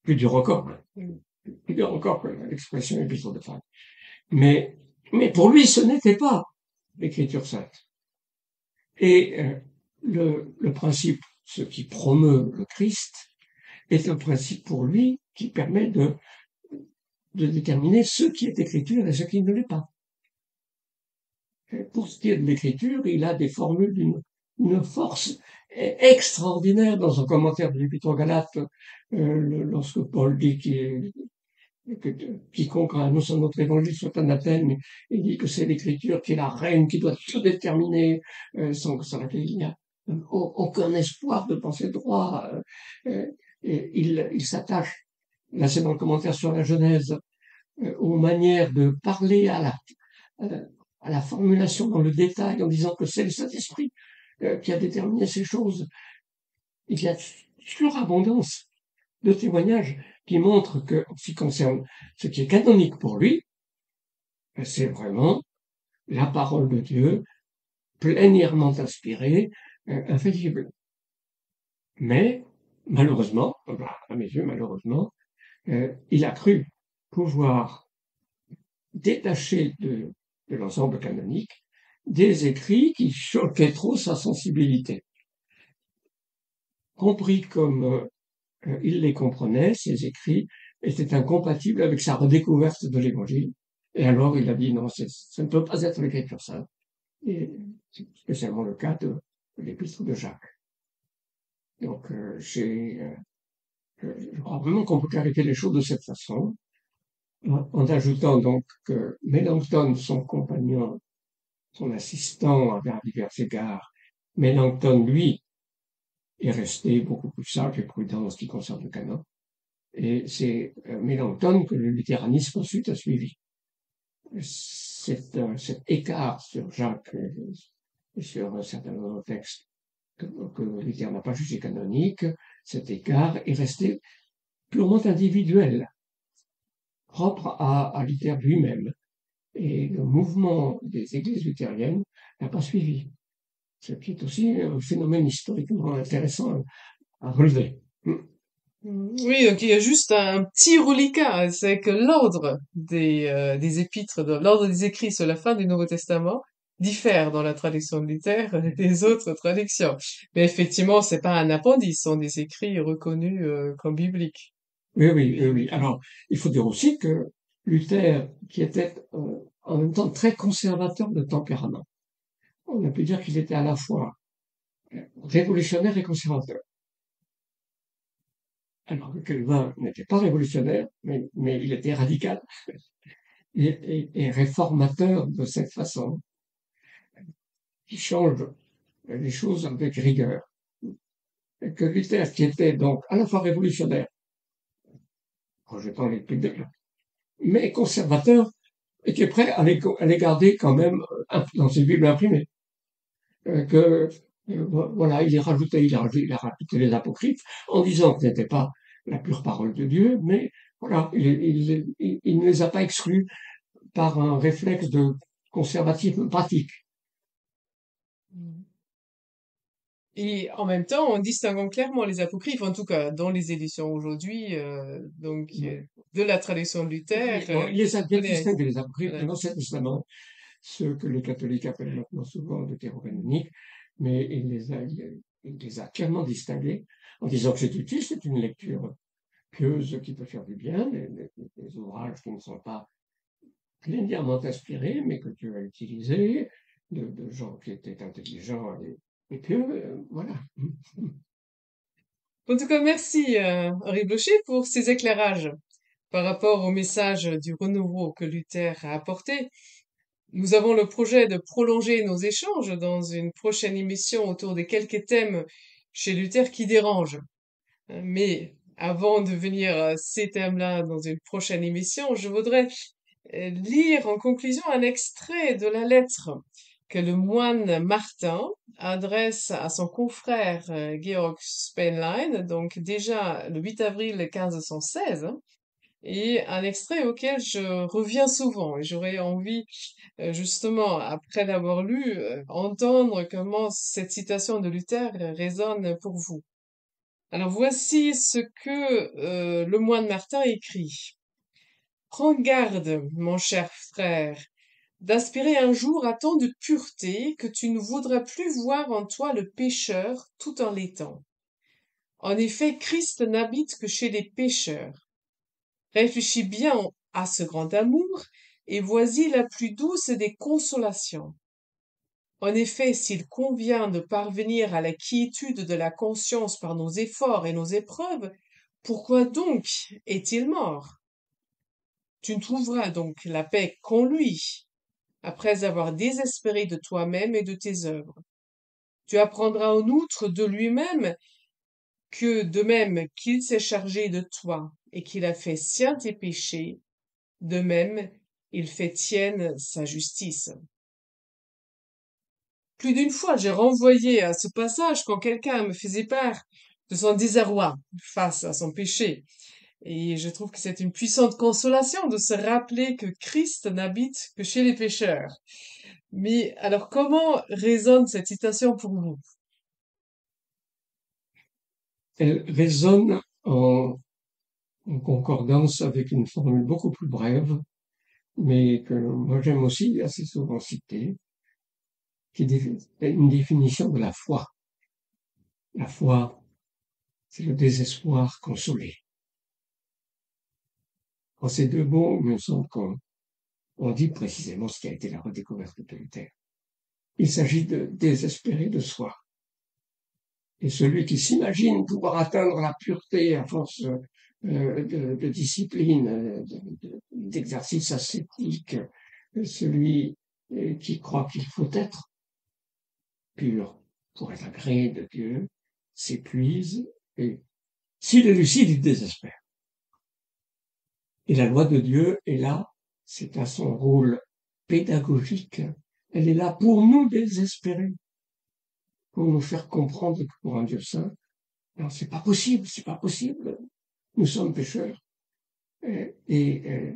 Speaker 2: plus dur encore, plus dur encore que l'expression épître de femme. Mais pour lui, ce n'était pas l'écriture sainte. Et le principe, ce qui promeut le Christ, est un principe pour lui qui permet de déterminer ce qui est écriture et ce qui ne l'est pas. Et pour ce qui est de l'écriture, il a des formules d'une force extraordinaire dans son commentaire de l'Épître aux Galates, lorsque Paul dit que quiconque annonce notre évangile soit anathème, il dit que c'est l'écriture qui est la reine, qui doit tout déterminer, sans que ça il n'y a aucun espoir de penser droit. Et il s'attache, là c'est dans le commentaire sur la Genèse, aux manières de parler à la, à la formulation dans le détail en disant que c'est le Saint-Esprit qui a déterminé ces choses. Il y a surabondance de témoignages qui montrent que, en ce qui concerne ce qui est canonique pour lui, c'est vraiment la parole de Dieu, plénièrement inspirée, infaillible. Mais, malheureusement, à mes yeux, malheureusement, il a cru pouvoir détacher de l'ensemble canonique des écrits qui choquaient trop sa sensibilité. Compris comme il les comprenait, ces écrits étaient incompatibles avec sa redécouverte de l'Évangile. Et alors il a dit non, ça ne peut pas être l'écriture sainte. Et c'est spécialement le cas de l'épître de Jacques. Donc je crois vraiment qu'on peut clarifier les choses de cette façon, en ajoutant donc que Mélenchon, son compagnon, son assistant à divers égards, Mélenchon, lui, est resté beaucoup plus sage et prudent en ce qui concerne le canon. Et c'est Mélenchon que le luthéranisme ensuite a suivi. Cet écart sur Jacques et sur un certain nombre de textes que Luther n'a pas jugé canonique, cet écart est resté purement individuel, propre à Luther lui-même. Et le mouvement des églises luthériennes n'a pas suivi. Ce qui est aussi un phénomène historiquement intéressant à relever.
Speaker 1: Oui, donc il y a juste un petit reliquat, c'est que l'ordre des épîtres, l'ordre des écrits sur la fin du Nouveau Testament diffère dans la traduction de Luther des autres traductions. Mais effectivement, c'est pas un appendice, ce sont des écrits reconnus comme bibliques.
Speaker 2: Oui, oui, oui, oui. Alors, il faut dire aussi que Luther, qui était en même temps très conservateur de tempérament, on a pu dire qu'il était à la fois révolutionnaire et conservateur. Alors que Calvin n'était pas révolutionnaire, mais il était radical et réformateur de cette façon, qui change les choses avec rigueur. Et que Luther, qui était donc à la fois révolutionnaire, rejetant les publics, mais conservateur, était prêt à les garder quand même dans ses Bibles imprimées. Que voilà, il a rajouté les apocryphes en disant que ce n'était pas la pure parole de Dieu, mais voilà, il ne les a pas exclus par un réflexe de conservatisme pratique.
Speaker 1: Et en même temps, en distinguant clairement les apocryphes, en tout cas dans les éditions aujourd'hui, de la traduction de Luther,
Speaker 2: Bon, il les a bien
Speaker 1: prenez-
Speaker 2: distingués, les apocryphes, de
Speaker 1: voilà.
Speaker 2: l'Ancien Testament, ceux que les catholiques appellent maintenant souvent deutérocanoniques, mais il les a clairement distingués en disant que c'est utile, c'est une lecture pieuse qui peut faire du bien, des ouvrages qui ne sont pas plénièrement inspirés, mais que Dieu a utilisés, de gens qui étaient intelligents et pieux, voilà.
Speaker 1: En tout cas, merci Henri Blocher pour ces éclairages par rapport au message du renouveau que Luther a apporté. Nous avons le projet de prolonger nos échanges dans une prochaine émission autour de quelques thèmes chez Luther qui dérangent. Mais avant de venir à ces thèmes-là dans une prochaine émission, je voudrais lire en conclusion un extrait de la lettre que le moine Martin adresse à son confrère Georg Spenlein, donc déjà le 8 avril 1516, hein, et un extrait auquel je reviens souvent. Et j'aurais envie, justement, après l'avoir lu, entendre comment cette citation de Luther résonne pour vous. Alors voici ce que le moine Martin écrit. Prends garde, mon cher frère, d'aspirer un jour à tant de pureté que tu ne voudras plus voir en toi le pécheur tout en l'étant. En effet, Christ n'habite que chez les pécheurs. Réfléchis bien à ce grand amour, et voici la plus douce des consolations. En effet, s'il convient de parvenir à la quiétude de la conscience par nos efforts et nos épreuves, pourquoi donc est-il mort? Tu ne trouveras donc la paix qu'en lui, après avoir désespéré de toi-même et de tes œuvres. Tu apprendras en outre de lui-même que, de même qu'il s'est chargé de toi et qu'il a fait sien tes péchés, De même, il fait tienne sa justice. Plus d'une fois, j'ai renvoyé à ce passage quand quelqu'un me faisait part de son désarroi face à son péché. Et je trouve que c'est une puissante consolation de se rappeler que Christ n'habite que chez les pécheurs. Mais alors, comment résonne cette citation pour vous?
Speaker 2: Elle résonne en concordance avec une formule beaucoup plus brève, mais que moi j'aime aussi assez souvent citer, qui est une définition de la foi. La foi, c'est le désespoir consolé. En ces deux mots, il me semble qu'on dit précisément ce qui a été la redécouverte de Luther. Il s'agit de désespérer de soi. Et celui qui s'imagine pouvoir atteindre la pureté à force de discipline, d'exercice ascétique, celui qui croit qu'il faut être pur pour être agréé de Dieu, s'épuise et s'il est lucide, il désespère. Et la loi de Dieu est là, c'est à son rôle pédagogique, elle est là pour nous désespérer, pour nous faire comprendre que pour un Dieu saint, non, c'est pas possible, c'est pas possible, nous sommes pécheurs. Et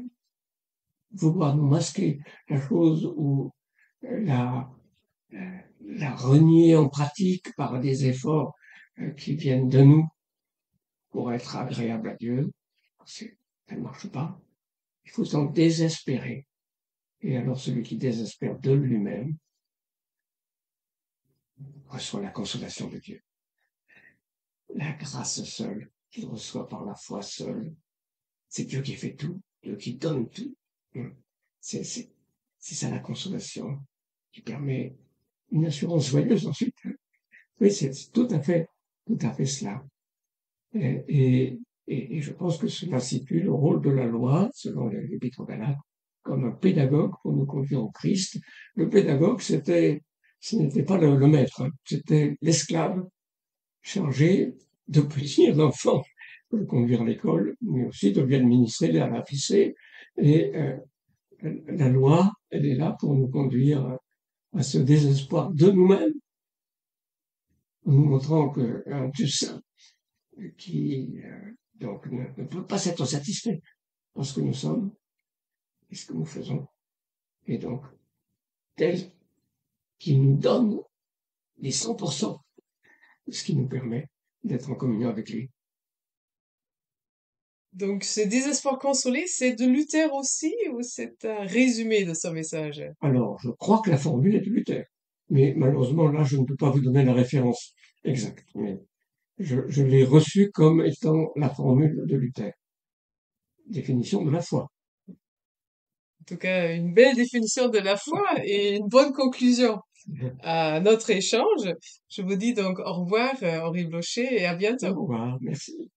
Speaker 2: vouloir nous masquer la chose ou la, la renier en pratique par des efforts qui viennent de nous pour être agréable à Dieu, ça ne marche pas. Il faut s'en désespérer. Et alors celui qui désespère de lui-même reçoit la consolation de Dieu. La grâce seule qu'il reçoit par la foi seule, c'est Dieu qui fait tout, Dieu qui donne tout. C'est ça la consolation qui permet une assurance joyeuse ensuite. Oui, c'est tout à fait cela. Et je pense que cela situe le rôle de la loi, selon l'Épître aux Galates, comme un pédagogue pour nous conduire au Christ. Le pédagogue, ce n'était pas le maître, hein, c'était l'esclave chargé de punir l'enfant, de le conduire à l'école, mais aussi de lui administrer la lavicée. Et la loi, elle est là pour nous conduire à ce désespoir de nous-mêmes, en nous montrant qu'un Dieu saint qui donc ne peut pas s'être satisfait parce que nous sommes et ce que nous faisons, et donc tel qu'il nous donne les 100% de ce qui nous permet d'être en communion avec lui.
Speaker 1: Donc, ce désespoir consolé, c'est de Luther aussi, ou c'est un résumé de son message?
Speaker 2: Alors, je crois que la formule est de Luther, mais malheureusement là, je ne peux pas vous donner la référence exacte, mais je l'ai reçue comme étant la formule de Luther. Définition de la foi.
Speaker 1: En tout cas, une belle définition de la foi et une bonne conclusion à notre échange. Je vous dis donc au revoir, Henri Blocher, et à
Speaker 2: Au
Speaker 1: bientôt.
Speaker 2: revoir, merci.